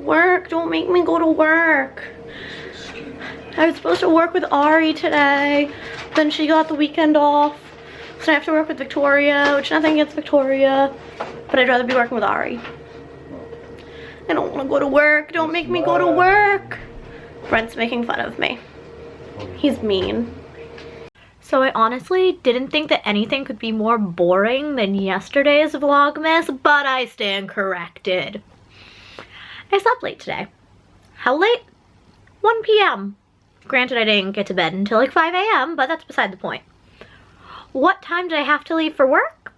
work. Don't make me go to work. I was supposed to work with Ari today. Then she got the weekend off. So I have to work with Victoria, which nothing against Victoria. But I'd rather be working with Ari. I don't want to go to work. Don't make me go to work. Brent's making fun of me. He's mean. So I honestly didn't think that anything could be more boring than yesterday's Vlogmas, but I stand corrected. I slept late today. How late? 1 p.m. Granted, I didn't get to bed until like 5 a.m., but that's beside the point. What time did I have to leave for work?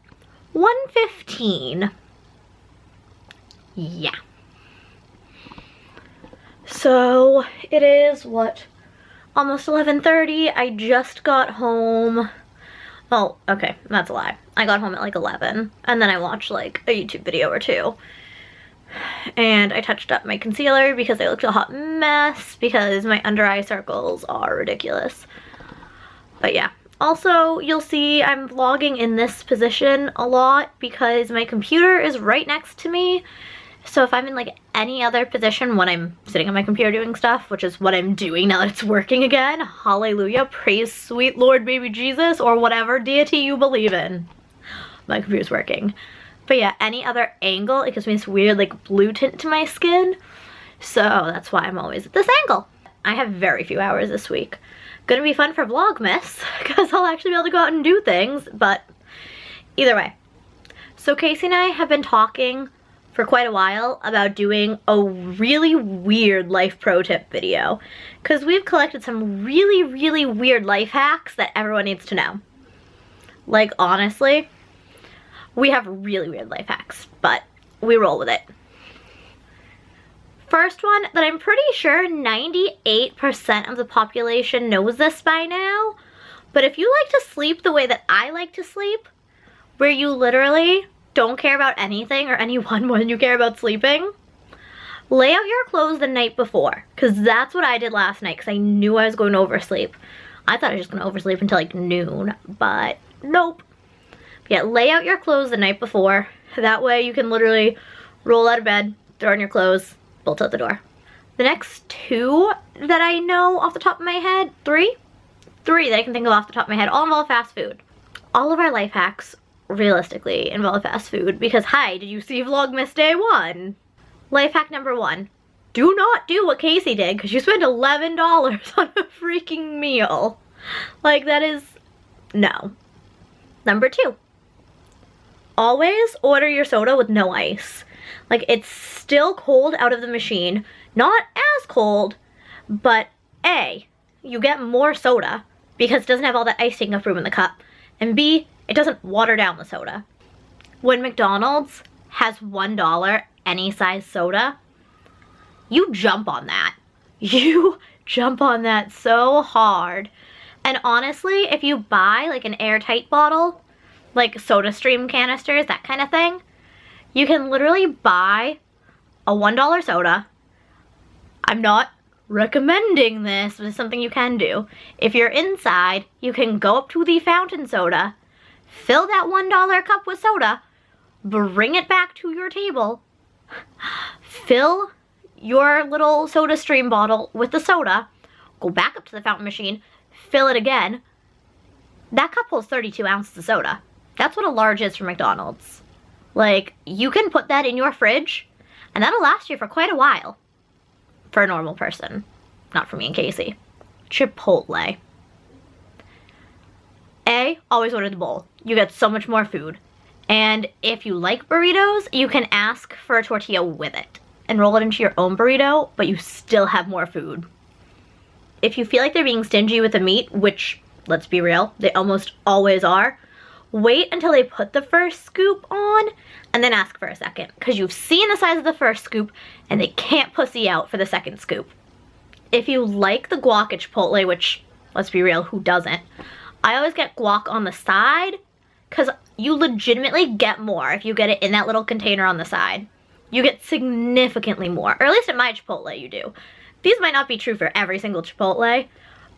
1:15. Yeah. So it is, what, almost 11:30. I just got home. Oh, okay, that's a lie. I got home at like 11, and then I watched like a YouTube video or two. And I touched up my concealer because I looked a hot mess because my under eye circles are ridiculous. But yeah. Also, you'll see I'm vlogging in this position a lot because my computer is right next to me. So if I'm in like any other position when I'm sitting on my computer doing stuff, which is what I'm doing now that it's working again, hallelujah, praise sweet Lord baby Jesus, or whatever deity you believe in. My computer's working. But yeah, any other angle, it gives me this weird like blue tint to my skin. So that's why I'm always at this angle. I have very few hours this week. Gonna be fun for Vlogmas because I'll actually be able to go out and do things, but either way. So Casey and I have been talking for quite a while about doing a really weird life pro tip video because we've collected some really weird life hacks that everyone needs to know. Like honestly, we have really weird life hacks, but we roll with it. First one that I'm pretty sure 98% of the population knows this by now, but if you like to sleep the way that I like to sleep, where you literally don't care about anything or anyone more than you care about sleeping, lay out your clothes the night before, because that's what I did last night because I knew I was going to oversleep. I thought I was just going to oversleep until like noon, but nope. Yeah, lay out your clothes the night before. That way you can literally roll out of bed, throw on your clothes, bolt out the door. The next two that I know off the top of my head, three that I can think of off the top of my head, all involve fast food. All of our life hacks realistically involve fast food because, hi, did you see Vlogmas Day 1? Life hack number 1. Do not do what Casey did because you spent $11 on a freaking meal. Like, that is, no. Number 2. Always order your soda with no ice. Like, it's still cold out of the machine. Not as cold, but A, you get more soda because it doesn't have all that ice taking up room in the cup. And B, it doesn't water down the soda. When McDonald's has $1 any size soda, you jump on that. You jump on that so hard. And honestly, if you buy like an airtight bottle, like SodaStream canisters, that kind of thing, you can literally buy a $1 soda. I'm not recommending this, but it's something you can do. If you're inside, you can go up to the fountain soda, fill that $1 cup with soda, bring it back to your table, fill your little SodaStream bottle with the soda, go back up to the fountain machine, fill it again. That cup holds 32 ounces of soda. That's what a large is for McDonald's. Like, you can put that in your fridge, and that'll last you for quite a while. For a normal person. Not for me and Casey. Chipotle. A, always order the bowl. You get so much more food. And if you like burritos, you can ask for a tortilla with it. And roll it into your own burrito, but you still have more food. If you feel like they're being stingy with the meat, which, let's be real, they almost always are, wait until they put the first scoop on and then ask for a second, because you've seen the size of the first scoop and they can't pussy out for the second scoop. If you like the guac at Chipotle, which, let's be real, who doesn't? I always get guac on the side because you legitimately get more if you get it in that little container on the side. You get significantly more, or at least at my Chipotle you do. These might not be true for every single Chipotle,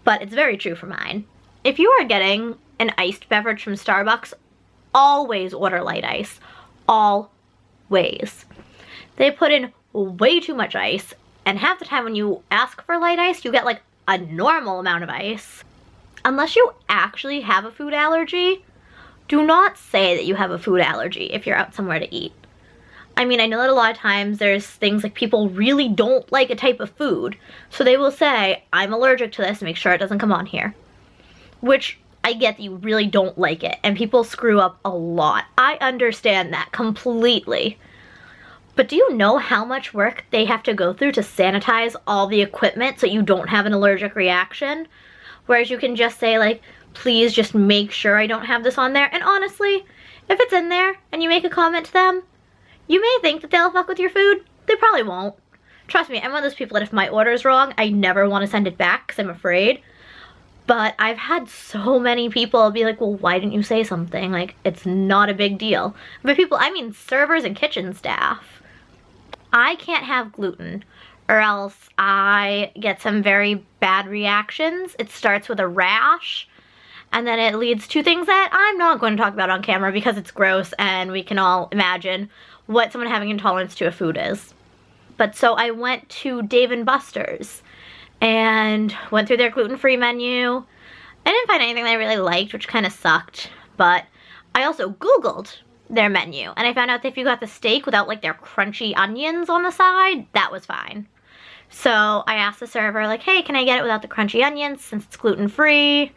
but it's very true for mine. If you are getting an iced beverage from Starbucks, always order light ice. Always. They put in way too much ice, and half the time when you ask for light ice, you get like a normal amount of ice. Unless you actually have a food allergy, do not say that you have a food allergy if you're out somewhere to eat. I mean, I know that a lot of times there's things like people really don't like a type of food, so they will say, I'm allergic to this, make sure it doesn't come on here. Which, I get that you really don't like it, and people screw up a lot. I understand that completely. But do you know how much work they have to go through to sanitize all the equipment so you don't have an allergic reaction? Whereas you can just say, like, please just make sure I don't have this on there. And honestly, if it's in there and you make a comment to them, you may think that they'll fuck with your food. They probably won't. Trust me, I'm one of those people that if my order is wrong, I never want to send it back because I'm afraid. But I've had so many people be like, well, why didn't you say something? Like, it's not a big deal. By people, I mean servers and kitchen staff. I can't have gluten, or else I get some very bad reactions. It starts with a rash, and then it leads to things that I'm not going to talk about on camera because it's gross and we can all imagine what someone having intolerance to a food is. But so I went to Dave & Buster's and went through their gluten-free menu. I didn't find anything that I really liked, which kind of sucked, but I also Googled their menu, and I found out that if you got the steak without like their crunchy onions on the side, that was fine. So I asked the server, like, hey, can I get it without the crunchy onions since it's gluten-free?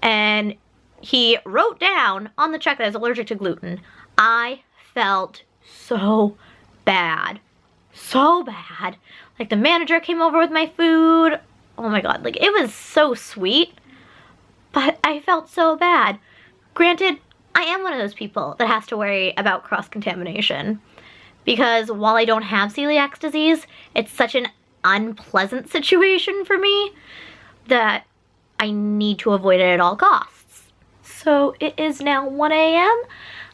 And he wrote down on the check that I was allergic to gluten. I felt so bad. So bad. Like, the manager came over with my food. Oh my god, like, it was so sweet. But I felt so bad. Granted, I am one of those people that has to worry about cross-contamination. Because while I don't have celiac disease, it's such an unpleasant situation for me that I need to avoid it at all costs. So it is now 1 a.m.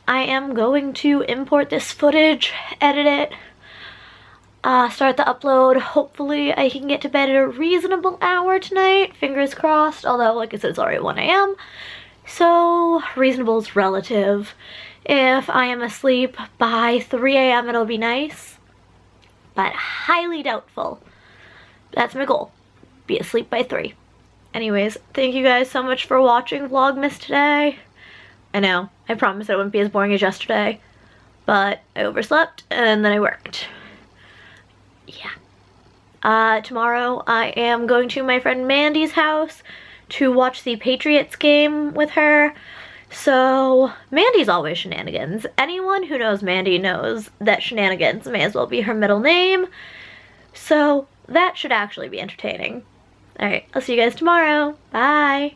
I am going to import this footage, edit it, start the upload. Hopefully I can get to bed at a reasonable hour tonight. Fingers crossed, although like I said, it's already 1 a.m. So reasonable is relative. If I am asleep by 3 a.m. it'll be nice, but highly doubtful. That's my goal, be asleep by 3. Anyways, thank you guys so much for watching Vlogmas today. I know, I promised it wouldn't be as boring as yesterday, but I overslept and then I worked. Yeah. Tomorrow I am going to my friend Mandy's house to watch the Patriots game with her. So, Mandy's always shenanigans. Anyone who knows Mandy knows that shenanigans may as well be her middle name. So, that should actually be entertaining. Alright, I'll see you guys tomorrow. Bye!